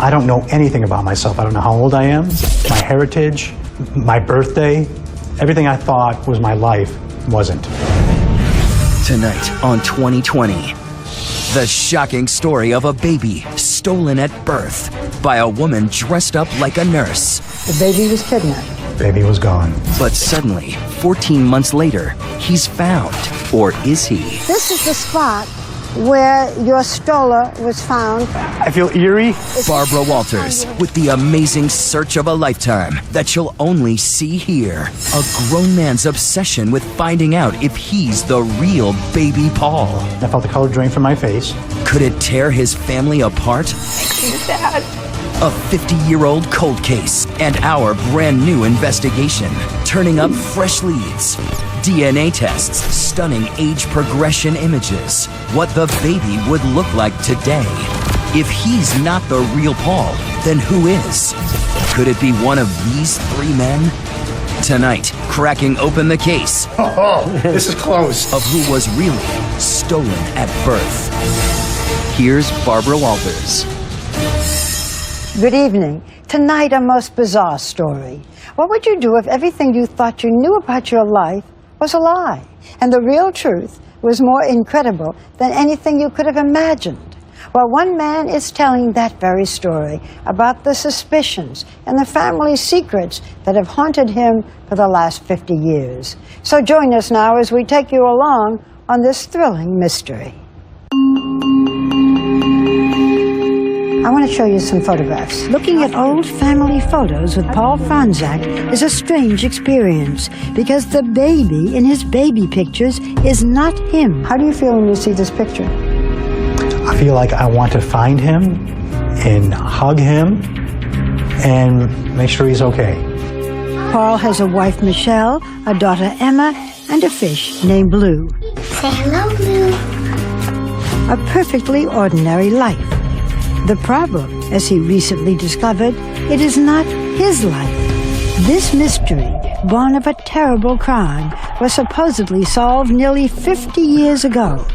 I don't know anything about myself. I don't know how old I am, my heritage, my birthday. Everything I thought was my life wasn't. Tonight on 2020, the shocking story of a baby stolen at birth by a woman dressed up like a nurse. The baby was kidnapped. Baby was gone. But suddenly, 14 months later, he's found. Or is he? This is the spot where your stroller was found. I feel eerie. Barbara Walters with the amazing search of a lifetime that you'll only see here. A grown man's obsession with finding out if he's the real baby Paul. I felt the color drain from my face. Could it tear his family apart? Dad. A 50-year-old cold case and our brand new investigation. Turning up fresh leads, DNA tests, stunning age progression images. What the baby would look like today. If he's not the real Paul, then who is? Could it be one of these three men? Tonight, cracking open the case. Oh, this is close. Of who was really stolen at birth. Here's Barbara Walters. Good evening. Tonight, a most bizarre story. What would you do if everything you thought you knew about your life was a lie, and the real truth was more incredible than anything you could have imagined? Well, one man is telling that very story about the suspicions and the family secrets that have haunted him for the last 50 years. So join us now as we take you along on this thrilling mystery. I want to show you some photographs. Looking at old family photos with Paul Franzak is a strange experience because the baby in his baby pictures is not him. How do you feel when you see this picture? I feel like I want to find him and hug him and make sure he's okay. Paul has a wife, Michelle, a daughter, Emma, and a fish named Blue. Say hello, Blue. A perfectly ordinary life. The problem, as he recently discovered, it is not his life. This mystery, born of a terrible crime, was supposedly solved nearly 50 years ago.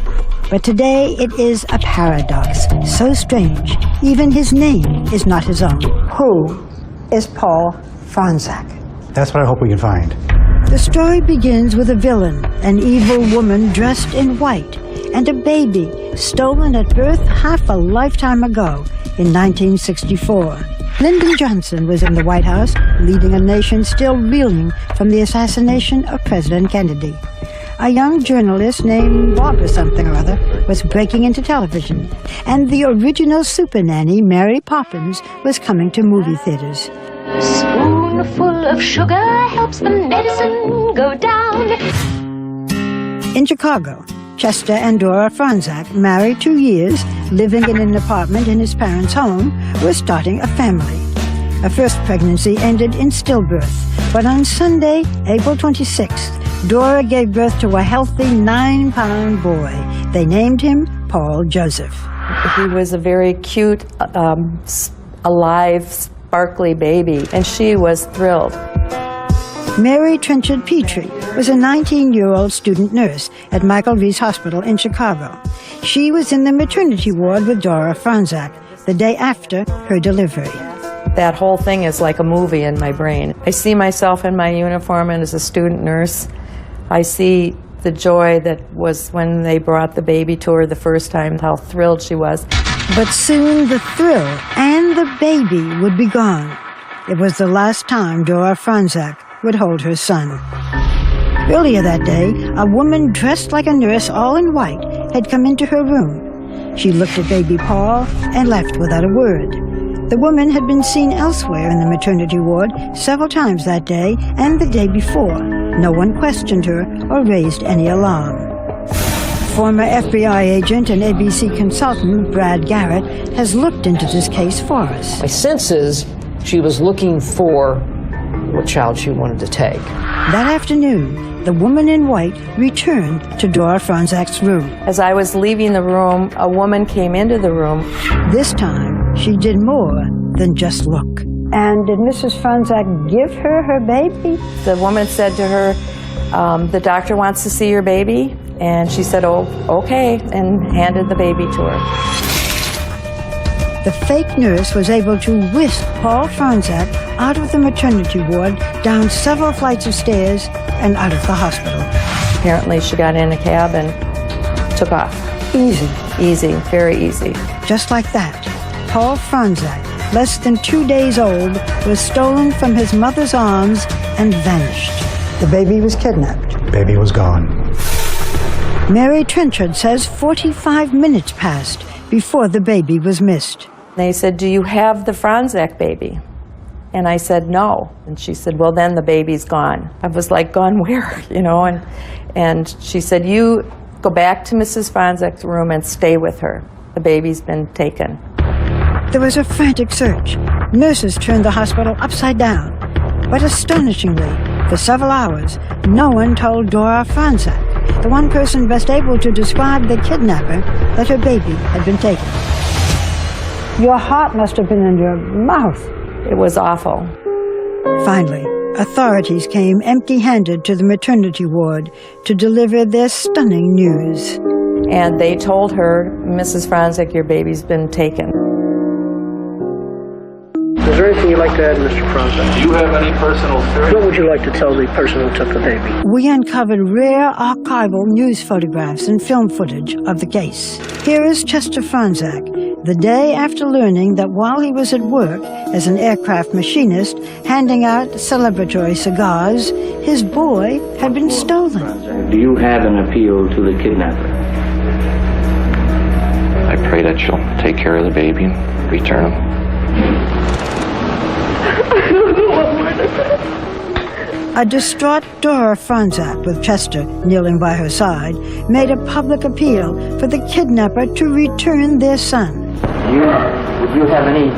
But today it is a paradox, so strange, even his name is not his own. Who is Paul Franzak? That's what I hope we can find. The story begins with a villain, an evil woman dressed in white, and a baby stolen at birth half a lifetime ago in 1964. Lyndon Johnson was in the White House, leading a nation still reeling from the assassination of President Kennedy. A young journalist named Barbara something or other was breaking into television, and the original super nanny, Mary Poppins, was coming to movie theaters. Spoonful of sugar helps the medicine go down. In Chicago, Chester and Dora Franzak, married 2 years, living in an apartment in his parents' home, were starting a family. A first pregnancy ended in stillbirth, but on Sunday, April 26th, Dora gave birth to a healthy 9-pound boy. They named him Paul Joseph. He was a very cute, alive, sparkly baby, and she was thrilled. Mary Trenchard Petrie was a 19-year-old student nurse at Michael Reese Hospital in Chicago. She was in the maternity ward with Dora Franzak the day after her delivery. That whole thing is like a movie in my brain. I see myself in my uniform and as a student nurse. I see the joy that was when they brought the baby to her the first time, how thrilled she was. But soon the thrill and the baby would be gone. It was the last time Dora Franzak would hold her son. Earlier that day, a woman dressed like a nurse, all in white, had come into her room. She looked at baby Paul and left without a word. The woman had been seen elsewhere in the maternity ward several times that day and the day before. No one questioned her or raised any alarm. Former FBI agent and ABC consultant Brad Garrett has looked into this case for us. My sense is she was looking for what child she wanted to take. That afternoon, the woman in white returned to Dora Franzak's room. As I was leaving the room, a woman came into the room. This time, she did more than just look. And did Mrs. Franzak give her her baby? The woman said to her, the doctor wants to see your baby. And she said, oh, okay, and handed the baby to her. the fake nurse was able to whisk Paul Franzak out of the maternity ward, down several flights of stairs, and out of the hospital. Apparently she got in a cab and took off. Easy. Easy, very easy. Just like that, Paul Franzak, less than 2 days old, was stolen from his mother's arms and vanished. The baby was kidnapped. Baby was gone. Mary Trenchard says 45 minutes passed before the baby was missed. They said, "Do you have the Franzak baby?" And I said, "No." And she said, "Well, then the baby's gone." I was like, "Gone where?" You know, and she said, "You go back to Mrs. Franzak's room and stay with her. The baby's been taken." There was a frantic search. Nurses turned the hospital upside down. But astonishingly, for several hours, no one told Dora Franzak, the one person best able to describe the kidnapper, that her baby had been taken. Your heart must have been in your mouth. It was awful. Finally, authorities came empty-handed to the maternity ward to deliver their stunning news. And they told her, "Mrs. Franzak, your baby's been taken." Is there anything you'd like to add, Mr. Franzak? Do you have any personal theory? What would you like to tell the person who took the baby? We uncovered rare archival news photographs and film footage of the case. Here is Chester Franzak, the day after learning that while he was at work as an aircraft machinist handing out celebratory cigars, his boy had been stolen. Do you have an appeal to the kidnapper? I pray that she'll take care of the baby and return him. A distraught Dora Franzak, with Chester kneeling by her side, made a public appeal for the kidnapper to return their son. Would you have any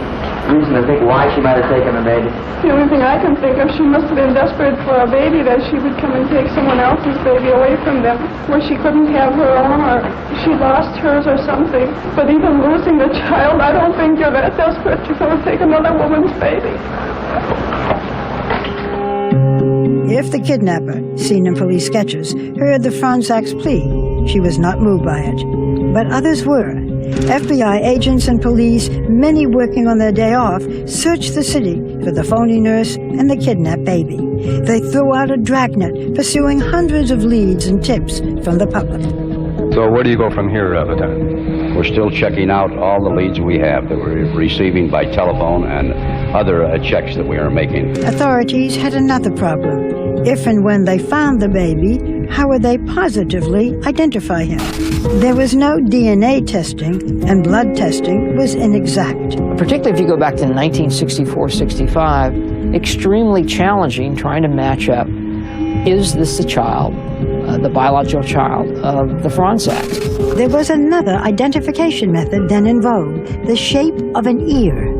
reason to think why she might have taken the baby? The only thing I can think of, she must have been desperate for a baby, that she would come and take someone else's baby away from them, where she couldn't have her own, or she lost hers or something. But even losing the child, I don't think you're that desperate to come and take another woman's baby. If the kidnapper, seen in police sketches, heard the Franzak's plea, she was not moved by it. But others were. FBI agents and police, many working on their day off, searched the city for the phony nurse and the kidnapped baby. They threw out a dragnet, pursuing hundreds of leads and tips from the public. So where do you go from here, Lieutenant? We're still checking out all the leads we have that we're receiving by telephone and other checks that we are making. Authorities had another problem. If and when they found the baby, how would they positively identify him? There was no DNA testing, and blood testing was inexact. Particularly if you go back to 1964-65, extremely challenging trying to match up, is this the child, the biological child of the Franzaks? There was another identification method then in vogue, the shape of an ear.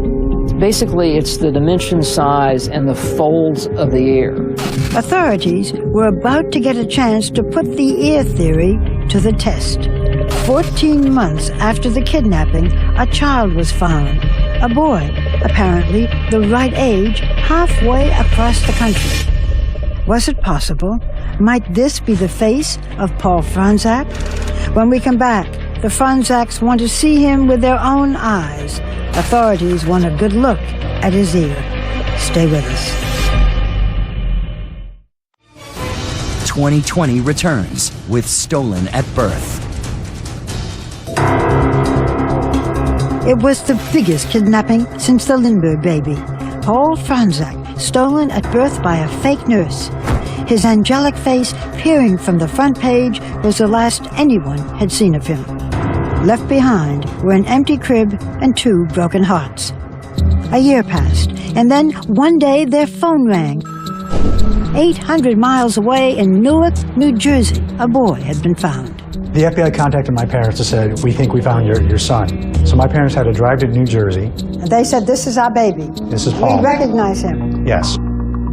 Basically, it's the dimension, size, and the folds of the ear. Authorities were about to get a chance to put the ear theory to the test. 14 months after the kidnapping, a child was found. A boy, apparently the right age, halfway across the country. Was it possible? Might this be the face of Paul Franzak? When we come back, the Franzaks want to see him with their own eyes. Authorities want a good look at his ear. Stay with us. 2020 returns with Stolen at Birth. It was the biggest kidnapping since the Lindbergh baby. Paul Franzak, stolen at birth by a fake nurse. His angelic face peering from the front page was the last anyone had seen of him. Left behind were an empty crib and 2 broken hearts. A year passed, and then one day their phone rang. 800 miles away in Newark, New Jersey, a boy had been found. The FBI contacted my parents and said, "We think we found your son." So my parents had to drive to New Jersey. And they said, "This is our baby. This is Paul." We recognize him. Yes.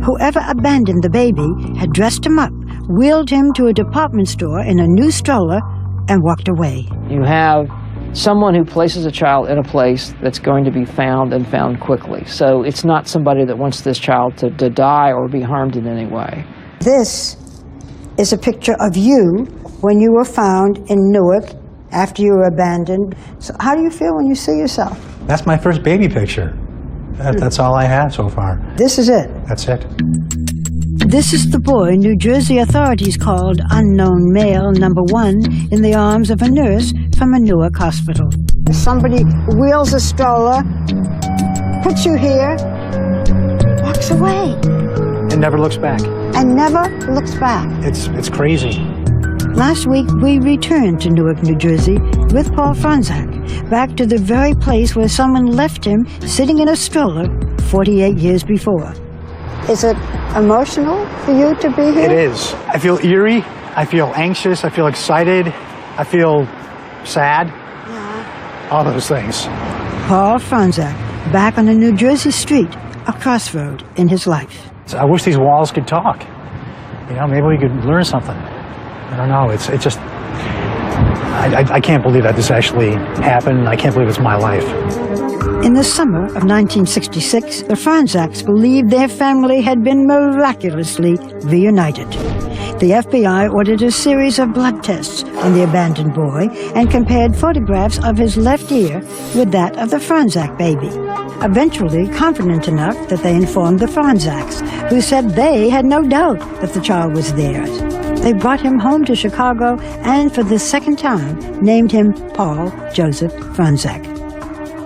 Whoever abandoned the baby had dressed him up, wheeled him to a department store in a new stroller, and walked away. You have someone who places a child in a place that's going to be found and found quickly. So it's not somebody that wants this child to die or be harmed in any way. This is a picture of you when you were found in Newark after you were abandoned. So how do you feel when you see yourself? That's my first baby picture. That's all I have so far. This is it. That's it. This is the boy New Jersey authorities called unknown male number 1 in the arms of a nurse from a Newark hospital. Somebody wheels a stroller, puts you here, walks away. It never looks back. And never looks back. It's crazy. Last week, we returned to Newark, New Jersey with Paul Franczak, back to the very place where someone left him sitting in a stroller 48 years before. Is it emotional for you to be here? It is. I feel eerie. I feel anxious. I feel excited. I feel sad. Yeah. All those things. Paul Franczak, back on a New Jersey street, a crossroad in his life. So I wish these walls could talk. You know, maybe we could learn something. I don't know. It's just. I can't believe that this actually happened. I can't believe it's my life. In the summer of 1966, the Franczaks believed their family had been miraculously reunited. The FBI ordered a series of blood tests on the abandoned boy and compared photographs of his left ear with that of the Franczak baby. Eventually, confident enough that they informed the Franczaks, who said they had no doubt that the child was theirs. They brought him home to Chicago and, for the second time, named him Paul Joseph Franczak.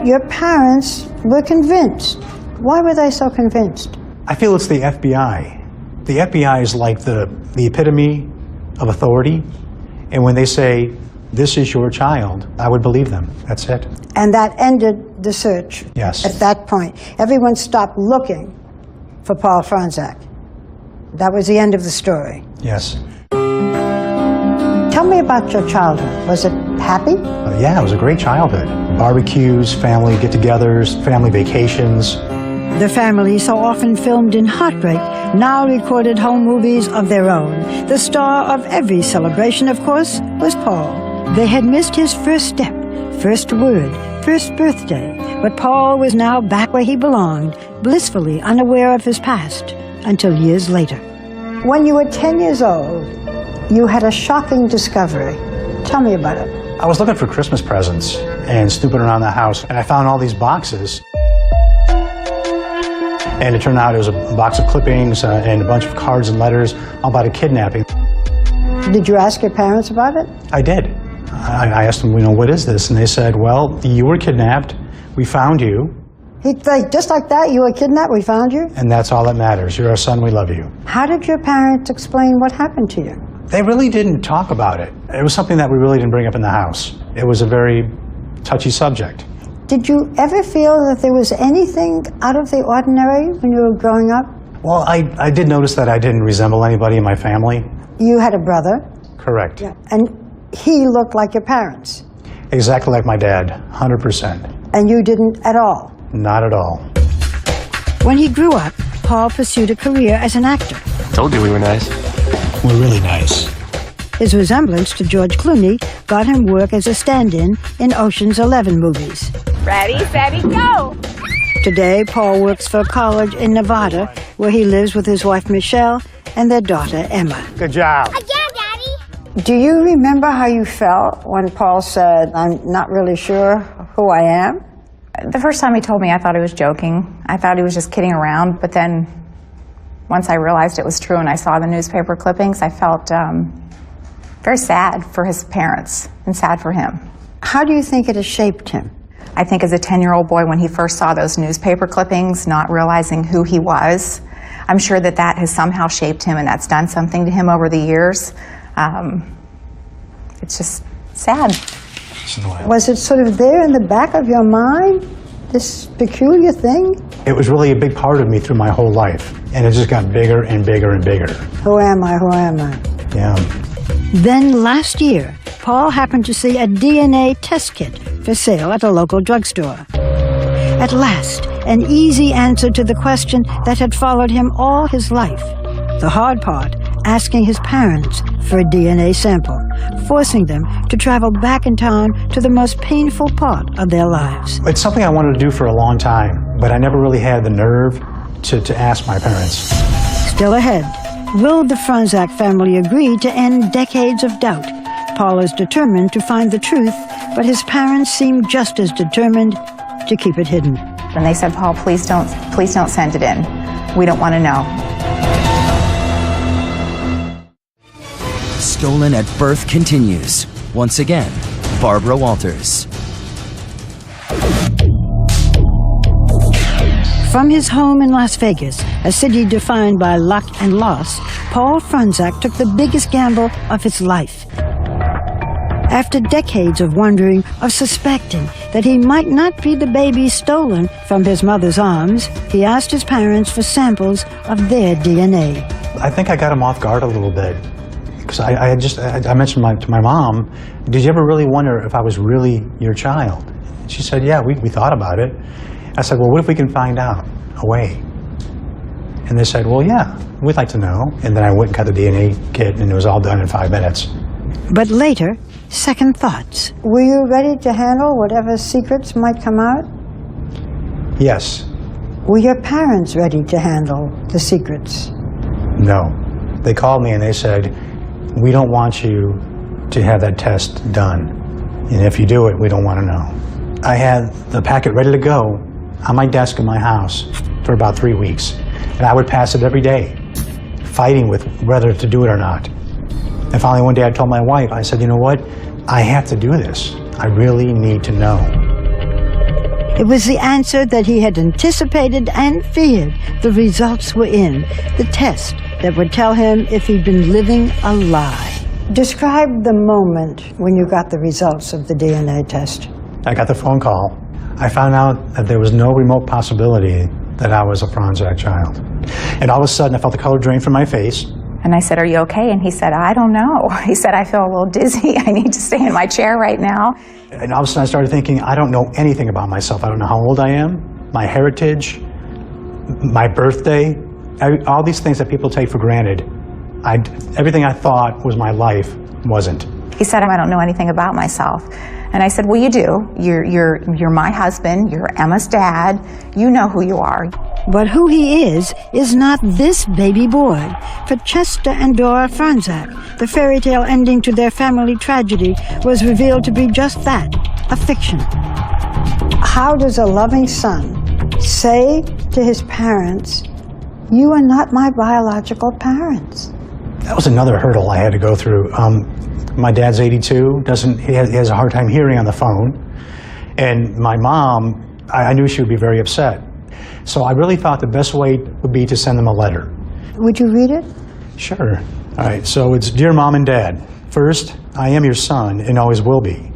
Your parents were convinced. Why were they so convinced? I feel it's the FBI. The FBI is like the epitome of authority. And when they say, this is your child, I would believe them. That's it. And that ended the search. Yes. At that point, everyone stopped looking for Paul Franczak. That was the end of the story. Yes. Tell me about your childhood. Was it happy? Yeah, it was a great childhood. Barbecues, family get-togethers, family vacations. The family, so often filmed in heartbreak, now recorded home movies of their own. The star of every celebration, of course, was Paul. They had missed his first step, first word, first birthday, but Paul was now back where he belonged, blissfully unaware of his past, until years later. When you were 10 years old, you had a shocking discovery. Tell me about it. I was looking for Christmas presents and snooping around the house, and I found all these boxes. And it turned out it was a box of clippings and a bunch of cards and letters all about a kidnapping. Did you ask your parents about it? I did. I asked them, what is this? And they said, well, you were kidnapped. We found you. Just like that, you were kidnapped, we found you? And that's all that matters. You're our son, we love you. How did your parents explain what happened to you? They really didn't talk about it. It was something that we really didn't bring up in the house. It was a very touchy subject. Did you ever feel that there was anything out of the ordinary when you were growing up? Well, I did notice that I didn't resemble anybody in my family. You had a brother? Correct. Yeah. And he looked like your parents? Exactly like my dad, 100%. And you didn't at all? Not at all. When he grew up, Paul pursued a career as an actor. Told you we were nice. We're really nice. His resemblance to George Clooney got him work as a stand-in in Ocean's 11 movies. Ready, steady, go! Today, Paul works for a college in Nevada, where he lives with his wife Michelle and their daughter Emma. Good job. Again, Daddy! Do you remember how you felt when Paul said, I'm not really sure who I am? The first time he told me, I thought he was joking. I thought he was just kidding around, but then once I realized it was true and I saw the newspaper clippings, I felt very sad for his parents and sad for him. How do you think it has shaped him? I think as a 10-year-old boy, when he first saw those newspaper clippings, not realizing who he was, I'm sure that has somehow shaped him and that's done something to him over the years. It's just sad. Was it sort of there in the back of your mind, this peculiar thing? It was really a big part of me through my whole life, and it just got bigger and bigger and bigger. Who am I? Who am I? Yeah. Then last year, Paul happened to see a DNA test kit for sale at a local drugstore. At last, an easy answer to the question that had followed him all his life. The hard part, asking his parents for a DNA sample, forcing them to travel back in time to the most painful part of their lives. It's something I wanted to do for a long time, but I never really had the nerve to ask my parents. Still ahead, will the Franczak family agree to end decades of doubt, Paul is determined to find the truth, but his parents seem just as determined to keep it hidden. And they said, Paul, please don't send it in. We don't want to know. Stolen at Birth continues. Once again, Barbara Walters. From his home in Las Vegas, a city defined by luck and loss, Paul Franczak took the biggest gamble of his life. After decades of wondering, of suspecting that he might not be the baby stolen from his mother's arms, he asked his parents for samples of their DNA. I think I got him off guard a little bit. Because I mentioned to my mom, did you ever really wonder if I was really your child? And she said, yeah, we thought about it. I said, well, what if we can find out a way? And they said, well, yeah, we'd like to know. And then I went and got the DNA kit, and it was all done in 5 minutes. But later, second thoughts. Were you ready to handle whatever secrets might come out? Yes. Were your parents ready to handle the secrets? No. They called me and they said, we don't want you to have that test done. And if you do it, we don't want to know. I had the packet ready to go on my desk in my house for about 3 weeks. And I would pass it every day, fighting with whether to do it or not. And finally one day I told my wife, I said, you know what? I have to do this. I really need to know. It was the answer that he had anticipated and feared. The results were in. The test that would tell him if he'd been living a lie. Describe the moment when you got the results of the DNA test. I got the phone call. I found out that there was no remote possibility that I was a Franczak child. And all of a sudden I felt the color drain from my face. And I said, are you okay? And he said, I don't know. He said, I feel a little dizzy. I need to stay in my chair right now. And all of a sudden I started thinking, I don't know anything about myself. I don't know how old I am, my heritage, my birthday, all these things that people take for granted. Everything I thought was my life wasn't. He said, I don't know anything about myself. And I said, well, you do. You're my husband. You're Emma's dad. You know who you are. But who he is not this baby boy. For Chester and Dora Franczak, the fairy tale ending to their family tragedy was revealed to be just that, a fiction. How does a loving son say to his parents, you are not my biological parents? That was another hurdle I had to go through. My dad's 82, he has a hard time hearing on the phone. And my mom, I knew she would be very upset. So I really thought the best way would be to send them a letter. Would you read it? Sure. All right, so it's Dear Mom and Dad. First, I am your son and always will be.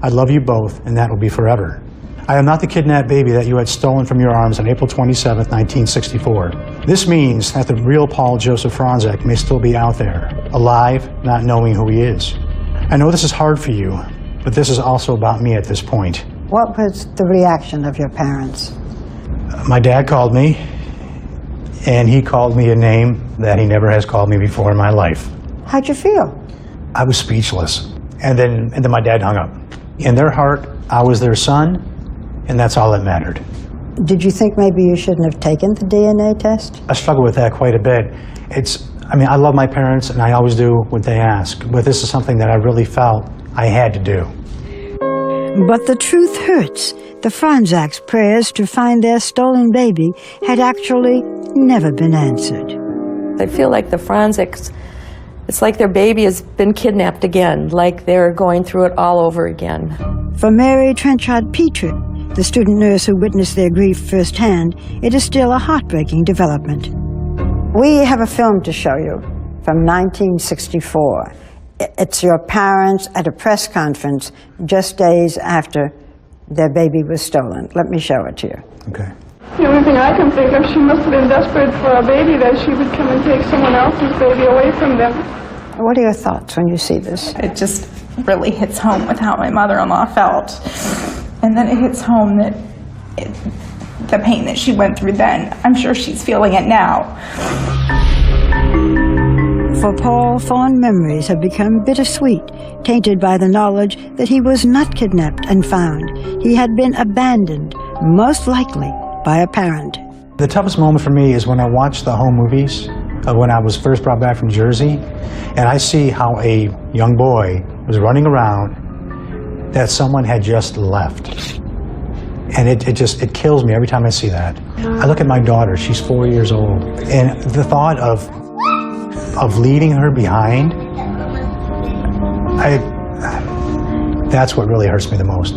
I love you both, and that will be forever. I am not the kidnapped baby that you had stolen from your arms on April 27, 1964. This means that the real Paul Joseph Franczak may still be out there, alive, not knowing who he is. I know this is hard for you, but this is also about me at this point. What was the reaction of your parents? My dad called me, and he called me a name that he never has called me before in my life. How'd you feel? I was speechless. And then my dad hung up. In their heart, I was their son, and that's all that mattered. Did you think maybe you shouldn't have taken the DNA test? I struggle with that quite a bit. I love my parents, and I always do what they ask, but this is something that I really felt I had to do. But the truth hurts. The Franczak's prayers to find their stolen baby had actually never been answered. I feel like the Franczaks, it's like their baby has been kidnapped again, like they're going through it all over again. For Mary Trenchard Petrie, the student nurse who witnessed their grief firsthand, it is still a heartbreaking development. We have a film to show you from 1964. It's your parents at a press conference just days after their baby was stolen. Let me show it to you. Okay. The only thing I can think of, she must have been desperate for a baby, that she would come and take someone else's baby away from them. What are your thoughts when you see this? It just really hits home with how my mother-in-law felt. And then it hits home that the pain that she went through then, I'm sure she's feeling it now. For Paul, fond memories have become bittersweet, tainted by the knowledge that he was not kidnapped and found. He had been abandoned, most likely by a parent. The toughest moment for me is when I watch the home movies of when I was first brought back from Jersey, and I see how a young boy was running around that someone had just left. And it kills me every time I see that. I look at my daughter, she's 4 years old, and the thought of leaving her behind, that's what really hurts me the most.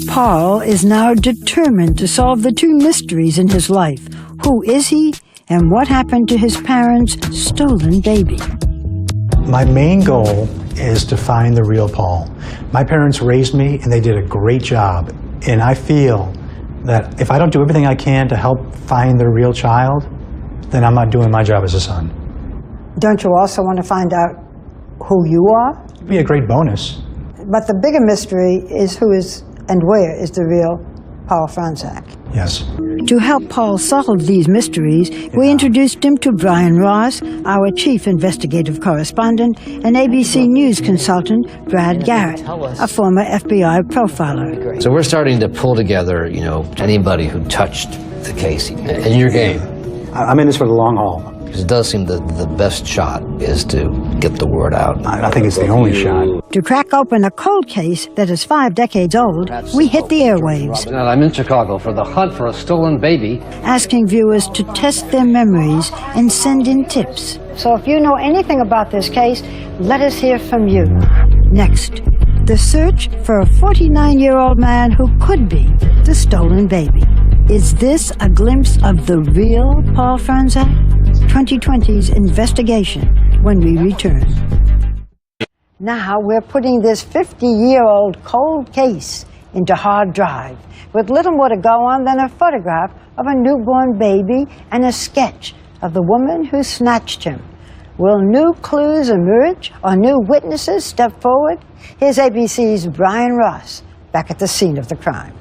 Paul is now determined to solve the two mysteries in his life. Who is he, and what happened to his parents' stolen baby? My main goal is to find the real Paul. My parents raised me, and they did a great job. And I feel that if I don't do everything I can to help find the real child, then I'm not doing my job as a son. Don't you also want to find out who you are? It'd be a great bonus. But the bigger mystery is who is and where is the real Paul Franzak. Yes. To help Paul solve these mysteries, we introduced him to Brian Ross, our chief investigative correspondent, and ABC News consultant Brad Garrett, a former FBI profiler. So we're starting to pull together, anybody who touched the case in your game. I'm in this for the long haul. It does seem that the best shot is to get the word out. I think it's the only shot. To crack open a cold case that is 5 decades old, we hit the airwaves. I'm in Chicago for the hunt for a stolen baby. Asking viewers to test their memories and send in tips. So if you know anything about this case, let us hear from you. Next, the search for a 49-year-old man who could be the stolen baby. Is this a glimpse of the real Paul Franzak? 2020's investigation when we return. Now we're putting this 50-year-old cold case into hard drive with little more to go on than a photograph of a newborn baby and a sketch of the woman who snatched him. Will new clues emerge or new witnesses step forward? Here's ABC's Brian Ross back at the scene of the crime.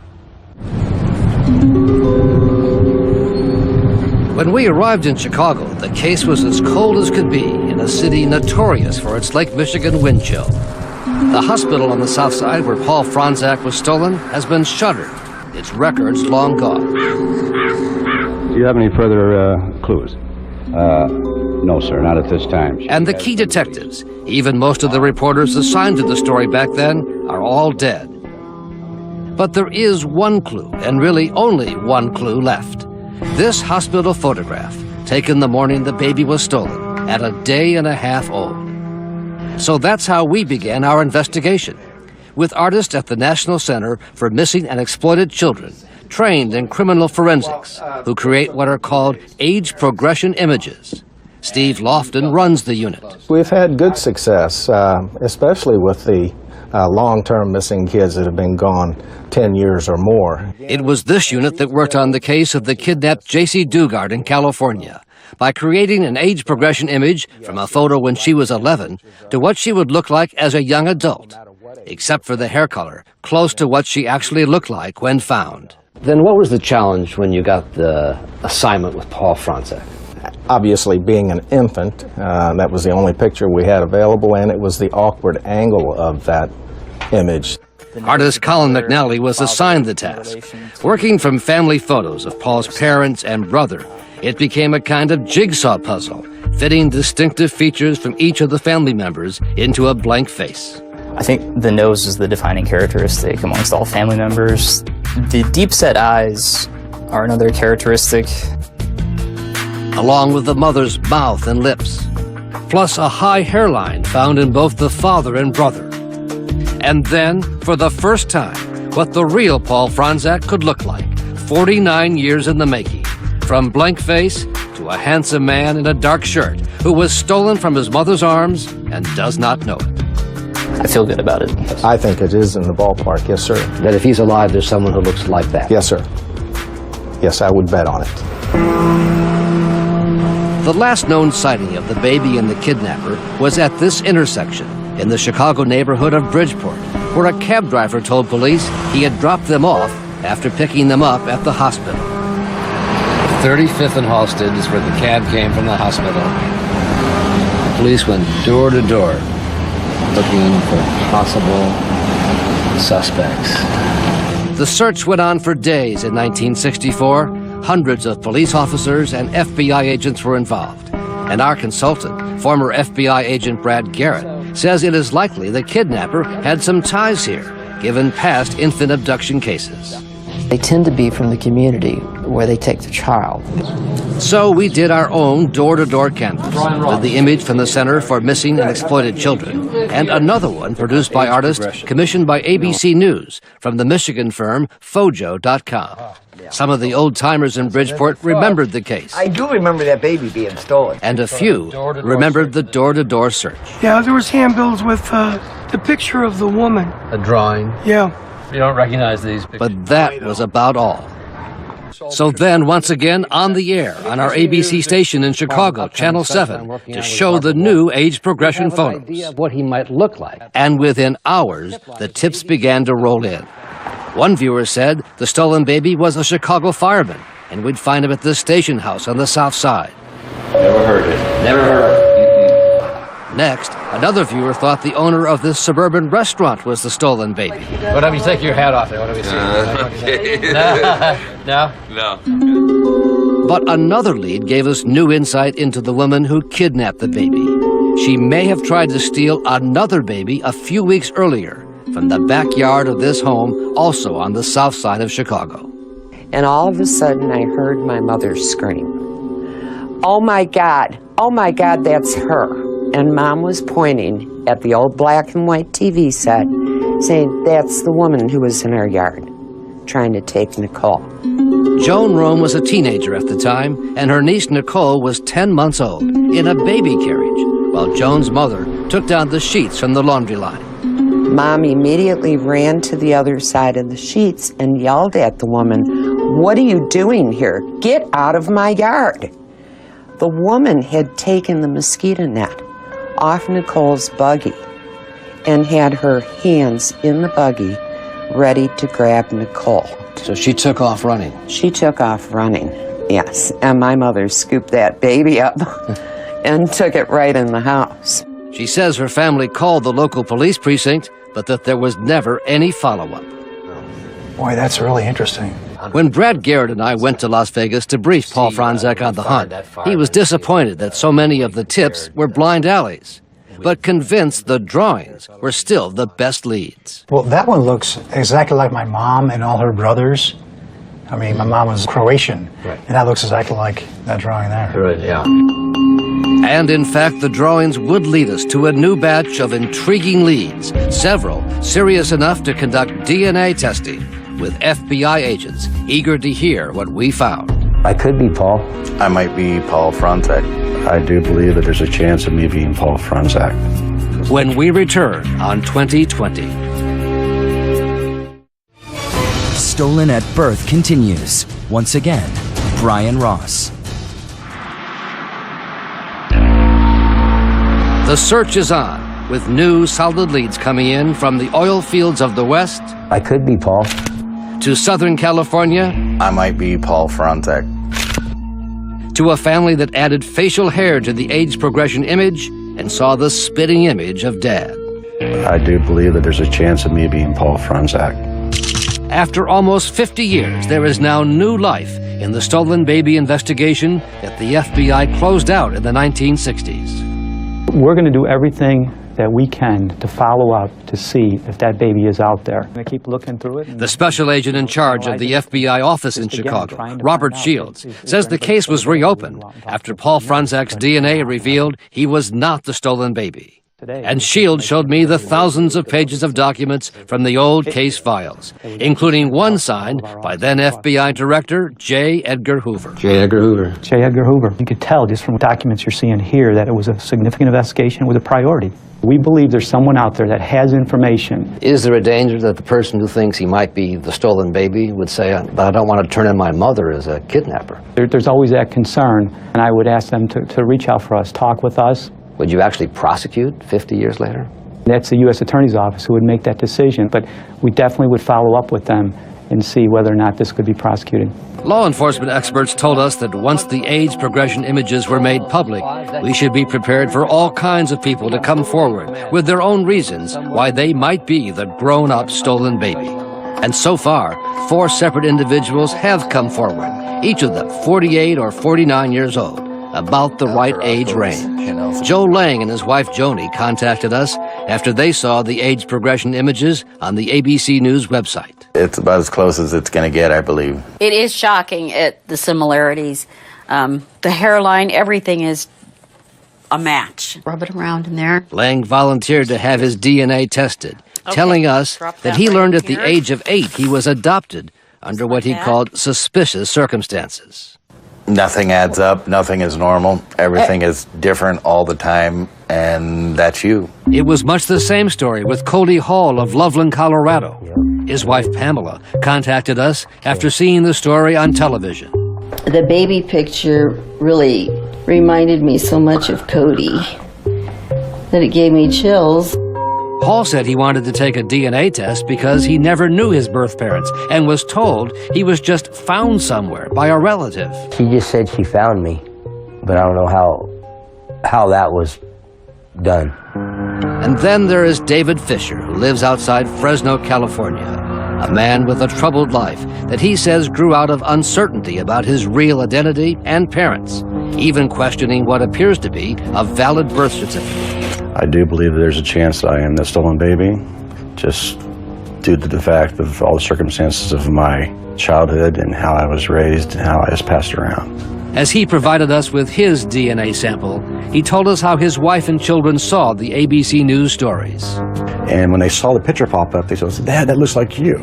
When we arrived in Chicago, the case was as cold as could be in a city notorious for its Lake Michigan wind chill. The hospital on the south side where Paul Franzak was stolen has been shuttered, its records long gone. Do you have any further clues? No, sir, not at this time. And the key detectives, even most of the reporters assigned to the story back then, are all dead. But there is one clue, and really only one clue left. This hospital photograph, taken the morning the baby was stolen, at a day and a half old. So that's how we began our investigation, with artists at the National Center for Missing and Exploited Children, trained in criminal forensics, who create what are called age progression images. Steve Lofton runs the unit. We've had good success, especially with the long-term missing kids that have been gone 10 years or more. It was this unit that worked on the case of the kidnapped J.C. Dugard in California by creating an age progression image from a photo when she was 11 to what she would look like as a young adult, except for the hair color, close to what she actually looked like when found. Then what was the challenge when you got the assignment with Paul Franzak? Obviously, being an infant, that was the only picture we had available, and it was the awkward angle of that image. Artist Colin McNally was assigned the task. Working from family photos of Paul's parents and brother, it became a kind of jigsaw puzzle, fitting distinctive features from each of the family members into a blank face. I think the nose is the defining characteristic amongst all family members. The deep-set eyes are another characteristic. Along with the mother's mouth and lips, plus a high hairline found in both the father and brother. And then, for the first time, what the real Paul Franzak could look like, 49 years in the making, from blank face to a handsome man in a dark shirt who was stolen from his mother's arms and does not know it. I feel good about it. I think it is in the ballpark, yes, sir. That if he's alive, there's someone who looks like that? Yes, sir. Yes, I would bet on it. The last known sighting of the baby and the kidnapper was at this intersection in the Chicago neighborhood of Bridgeport, where a cab driver told police he had dropped them off after picking them up at the hospital. 35th and Halsted is where the cab came from the hospital. The police went door to door looking for possible suspects. The search went on for days in 1964. Hundreds of police officers and FBI agents were involved, and our consultant Former FBI agent Brad Garrett says it is likely the kidnapper had some ties here, given past infant abduction cases. They tend to be from the community where they take the child. So we did our own door-to-door canvass with the image from the Center for Missing and Exploited Children and another one produced by artists commissioned by ABC News from the Michigan firm Fojo.com. Some of the old-timers in Bridgeport remembered the case. I do remember that baby being stolen. And a few remembered the door-to-door search. Yeah, there was handbills with the picture of the woman. A drawing? Yeah. You don't recognize these pictures. But that was about all. So then, once again, on the air, on our ABC station in Chicago, Channel 7, to show the new age progression photos. Of what he might look like. And within hours, the tips began to roll in. One viewer said the stolen baby was a Chicago fireman, and we'd find him at this station house on the south side. Never heard it. Never heard of it. Next, another viewer thought the owner of this suburban restaurant was the stolen baby. What do you take your hat off there? What do we see? No? No. But another lead gave us new insight into the woman who kidnapped the baby. She may have tried to steal another baby a few weeks earlier from the backyard of this home, also on the south side of Chicago. And all of a sudden, I heard my mother scream, "Oh my God, that's her." And Mom was pointing at the old black and white TV set, saying, "That's the woman who was in our yard, trying to take Nicole." Joan Rome was a teenager at the time, and her niece Nicole was 10 months old, in a baby carriage, while Joan's mother took down the sheets from the laundry line. Mom immediately ran to the other side of the sheets and yelled at the woman, "What are you doing here? Get out of my yard." The woman had taken the mosquito net off Nicole's buggy and had her hands in the buggy ready to grab Nicole. So she took off running? She took off running, yes. And my mother scooped that baby up and took it right in the house. She says her family called the local police precinct, but that there was never any follow-up. Boy, that's really interesting. When Brad Garrett and I went to Las Vegas to brief Paul Franzek on the hunt, he was disappointed that so many of the tips were blind alleys, but convinced the drawings were still the best leads. Well, that one looks exactly like my mom and all her brothers. I mean, my mom was Croatian, and that looks exactly like that drawing there. Right, yeah. And in fact, the drawings would lead us to a new batch of intriguing leads, several serious enough to conduct DNA testing, with FBI agents eager to hear what we found. I could be Paul. I might be Paul Franzek. I do believe that there's a chance of me being Paul Franzek. When we return on 2020. Stolen at Birth continues. Once again, Brian Ross. The search is on, with new solid leads coming in from the oil fields of the West. I could be Paul. To Southern California. I might be Paul Franzek. To a family that added facial hair to the age progression image and saw the spitting image of Dad. I do believe that there's a chance of me being Paul Franzek. After almost 50 years, there is now new life in the stolen baby investigation that the FBI closed out in the 1960s. We're going to do everything that we can to follow up to see if that baby is out there. I keep looking through it. The special agent in charge of the FBI office in Chicago, Robert Shields, says the case was reopened after Paul Franzek's DNA revealed he was not the stolen baby. And Shields showed me the thousands of pages of documents from the old case files, including one signed by then FBI Director J. Edgar Hoover. J. Edgar Hoover. J. Edgar Hoover. You could tell just from documents you're seeing here that it was a significant investigation with a priority. We believe there's someone out there that has information. Is there a danger that the person who thinks he might be the stolen baby would say, but I don't want to turn in my mother as a kidnapper? There's always that concern, and I would ask them to reach out for us, talk with us. Would you actually prosecute 50 years later? That's the U.S. Attorney's Office who would make that decision, but we definitely would follow up with them and see whether or not this could be prosecuted. Law enforcement experts told us that once the age progression images were made public, we should be prepared for all kinds of people to come forward with their own reasons why they might be the grown-up stolen baby. And so far, 4 separate individuals have come forward, each of them 48 or 49 years old. about the right age range. Joe Lang and his wife Joni contacted us after they saw the age progression images on the ABC News website. It's about as close as it's going to get, I believe. It is shocking at the similarities. The hairline, everything is a match. Rub it around in there. Lang volunteered to have his DNA tested, telling us that he learned at the age of 8 he was adopted under what he called suspicious circumstances. Nothing adds up. Nothing is normal. Everything is different all the time, and that's you. It was much the same story with Cody Hall of Loveland, Colorado. His wife, Pamela, contacted us after seeing the story on television. The baby picture really reminded me so much of Cody that it gave me chills. Paul said he wanted to take a DNA test because he never knew his birth parents and was told he was just found somewhere by a relative. She just said she found me, but I don't know how that was done. And then there is David Fisher, who lives outside Fresno, California, a man with a troubled life that he says grew out of uncertainty about his real identity and parents, even questioning what appears to be a valid birth certificate. I do believe that there's a chance that I am the stolen baby, just due to the fact of all the circumstances of my childhood and how I was raised and how I was passed around. As he provided us with his DNA sample, he told us how his wife and children saw the ABC News stories. And when they saw the picture pop up, they said, "Dad, that looks like you."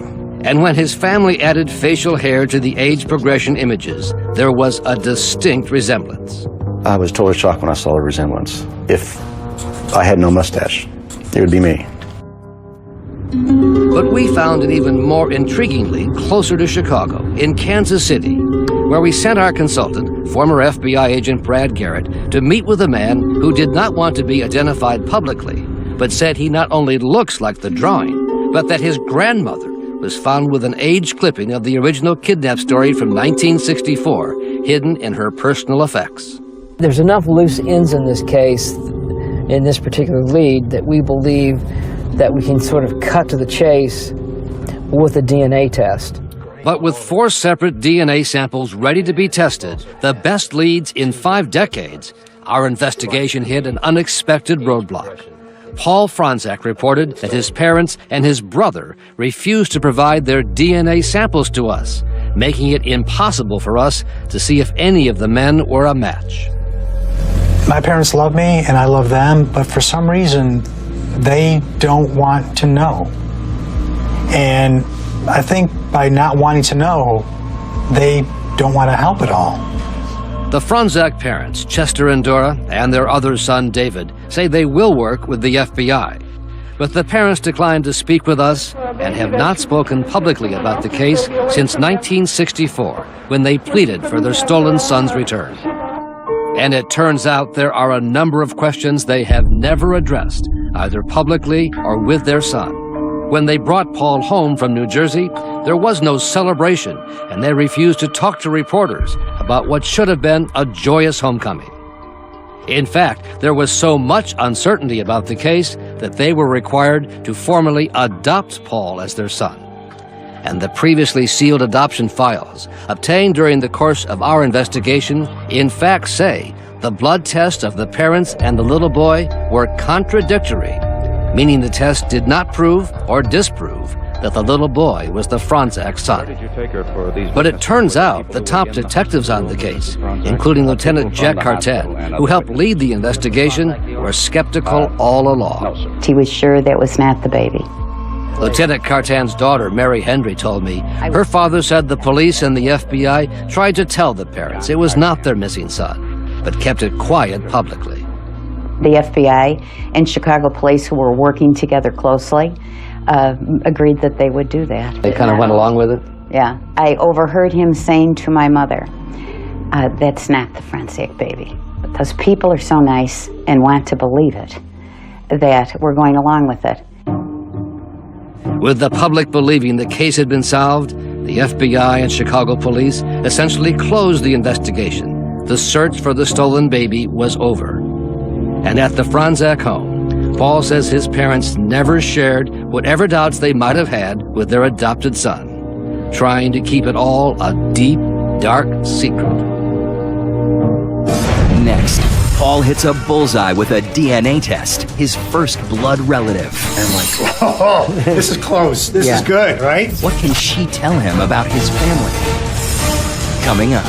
And when his family added facial hair to the age progression images, there was a distinct resemblance. I was totally shocked when I saw the resemblance. If I had no mustache, it would be me. But we found it even more intriguingly closer to Chicago, in Kansas City, where we sent our consultant, former FBI agent Brad Garrett, to meet with a man who did not want to be identified publicly, but said he not only looks like the drawing, but that his grandmother was found with an aged clipping of the original kidnap story from 1964, hidden in her personal effects. There's enough loose ends in this case, in this particular lead, that we believe that we can sort of cut to the chase with a DNA test. But with 4 separate DNA samples ready to be tested, the best leads in 5 decades, our investigation hit an unexpected roadblock. Paul Franczak reported that his parents and his brother refused to provide their DNA samples to us, making it impossible for us to see if any of the men were a match. My parents love me and I love them, but for some reason, they don't want to know. And I think by not wanting to know, they don't want to help at all. The Franczak parents, Chester and Dora, and their other son, David, say they will work with the FBI. But the parents declined to speak with us and have not spoken publicly about the case since 1964, when they pleaded for their stolen son's return. And it turns out there are a number of questions they have never addressed, either publicly or with their son. When they brought Paul home from New Jersey, there was no celebration, and they refused to talk to reporters about what should have been a joyous homecoming. In fact, there was so much uncertainty about the case that they were required to formally adopt Paul as their son. And the previously sealed adoption files, obtained during the course of our investigation, in fact say the blood tests of the parents and the little boy were contradictory, meaning the test did not prove or disprove that the little boy was the Franczak son. But it turns out the top detectives on the case, including Lieutenant Jack Cartan, who helped lead the investigation, were skeptical all along. He was sure that was not the baby. Lieutenant Cartan's daughter, Mary Hendry, told me her father said the police and the FBI tried to tell the parents it was not their missing son, but kept it quiet publicly. The FBI and Chicago police, who were working together closely, agreed that they would do that. They kind of went along with it? Yeah. I overheard him saying to my mother, that's not the Franczak baby. But those people are so nice and want to believe it that we're going along with it. With the public believing the case had been solved, the FBI and Chicago police essentially closed the investigation. The search for the stolen baby was over. And at the Franczak home, Paul says his parents never shared whatever doubts they might have had with their adopted son, trying to keep it all a deep, dark secret. Next, Paul hits a bullseye with a DNA test, his first blood relative. I'm like, oh, this is close. This is good, right? What can she tell him about his family? Coming up.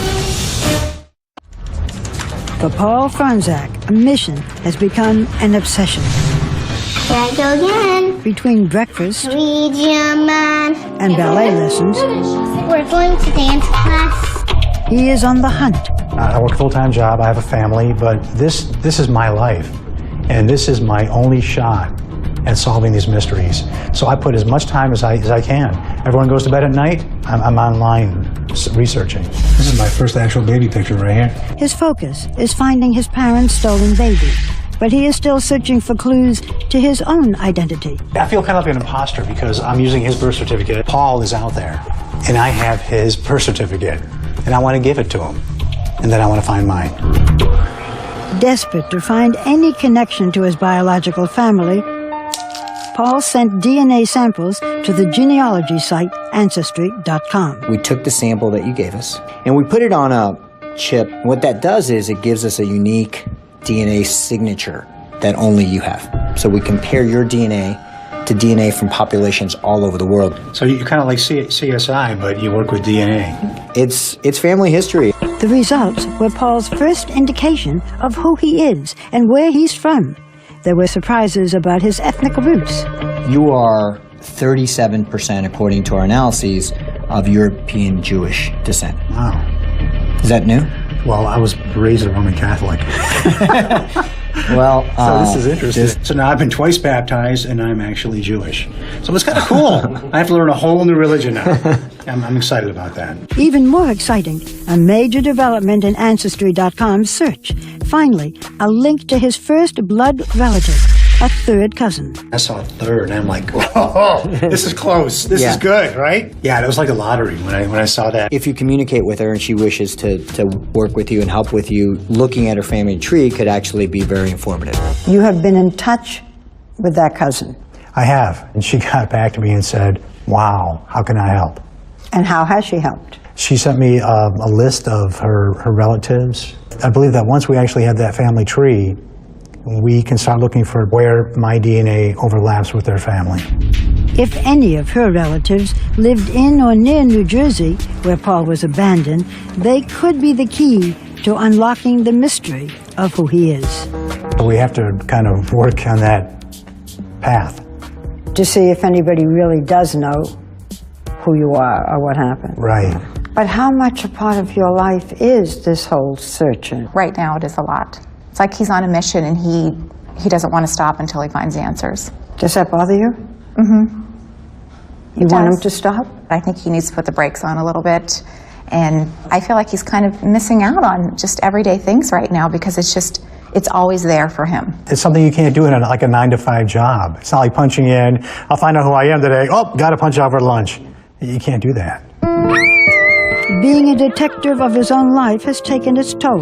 For Paul Franczak, a mission has become an obsession. Here I go again. Between breakfast Man. and ballet lessons, We're going to dance class. he is on the hunt. I work a full-time job. I have a family, but this is my life, and this is my only shot at solving these mysteries. So I put as much time as I can. Everyone goes to bed at night. I'm online researching. This is my first actual baby picture right here. His focus is finding his parents' stolen baby, but he is still searching for clues to his own identity. I feel kind of like an imposter because I'm using his birth certificate. Paul is out there, and I have his birth certificate, and I want to give it to him, and then I want to find mine. Desperate to find any connection to his biological family, Paul sent DNA samples to the genealogy site Ancestry.com. We took the sample that you gave us, and we put it on a chip. What that does is it gives us a unique DNA signature that only you have. So we compare your DNA to DNA from populations all over the world. So you're kind of like CSI, but you work with DNA. It's family history. The results were Paul's first indication of who he is and where he's from. There were surprises about his ethnic roots. You are 37%, according to our analyses, of European Jewish descent. Wow. Is that new? Well, I was raised a Roman Catholic. Well, so this is interesting. So now I've been twice baptized, and I'm actually Jewish. So it's kind of cool. I have to learn a whole new religion now. I'm excited about that. Even more exciting, a major development in Ancestry.com's search. Finally, a link to his first blood relative, a third cousin. I saw a third, and I'm like, whoa, this is close. This is good, right? Yeah, it was like a lottery when I saw that. If you communicate with her and she wishes to work with you and help with you, looking at her family tree could actually be very informative. You have been in touch with that cousin. I have. And she got back to me and said, wow, how can I help? And how has she helped? She sent me a list of her relatives. I believe that once we actually have that family tree, we can start looking for where my DNA overlaps with their family. If any of her relatives lived in or near New Jersey, where Paul was abandoned, they could be the key to unlocking the mystery of who he is. So we have to kind of work on that path. To see if anybody really does know who you are or what happened. Right. But how much a part of your life is this whole searching? Right now it is a lot. It's like he's on a mission and he doesn't want to stop until he finds the answers. Does that bother you? Mm-hmm. You want him to stop? I think he needs to put the brakes on a little bit. And I feel like he's kind of missing out on just everyday things right now because it's always there for him. It's something you can't do in like a 9-to-5 job. It's not like punching in, I'll find out who I am today. Oh, got to punch out for lunch. You can't do that. Being a detective of his own life has taken its toll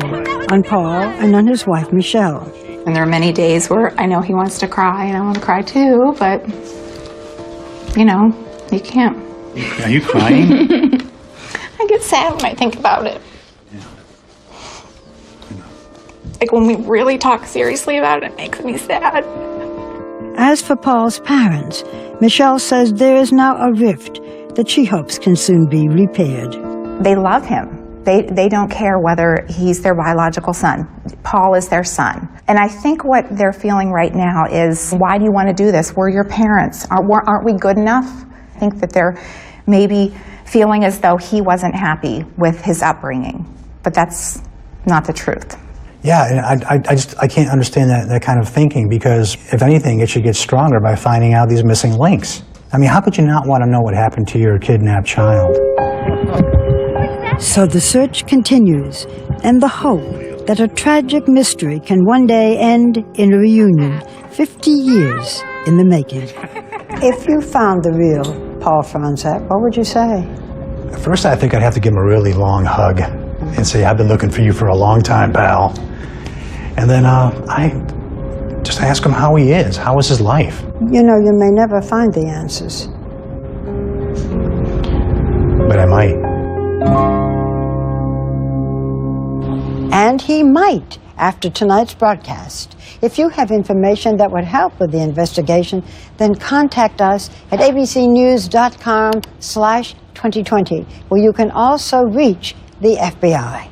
on Paul and on his wife, Michelle. And there are many days where I know he wants to cry and I want to cry too, but, you know, you can't. Are you crying? I get sad when I think about it. Like when we really talk seriously about it, it makes me sad. As for Paul's parents, Michelle says there is now a rift that she hopes can soon be repaired. They love him. They don't care whether he's their biological son. Paul is their son. And I think what they're feeling right now is, why do you want to do this? We're your parents. Aren't we good enough? I think that they're maybe feeling as though he wasn't happy with his upbringing. But that's not the truth. Yeah, and I can't understand that kind of thinking, because if anything, it should get stronger by finding out these missing links. I mean, how could you not want to know what happened to your kidnapped child? So the search continues, and the hope that a tragic mystery can one day end in a reunion 50 years in the making. If you found the real Paul Franczak, what would you say? At first, I think I'd have to give him a really long hug and say, I've been looking for you for a long time, pal. And then I just ask him how he is. How is his life? You know, you may never find the answers. But I might. And he might, after tonight's broadcast. If you have information that would help with the investigation, then contact us at abcnews.com/2020, where you can also reach the FBI.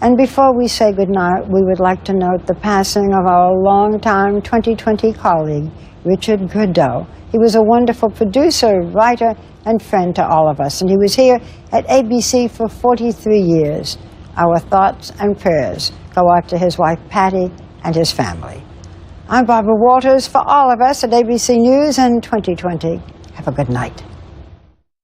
And before we say goodnight, we would like to note the passing of our longtime 2020 colleague, Richard Gurdeau. He was a wonderful producer, writer, and friend to all of us, and he was here at ABC for 43 years. Our thoughts and prayers go out to his wife, Patty, and his family. I'm Barbara Walters for all of us at ABC News and 2020. Have a good night.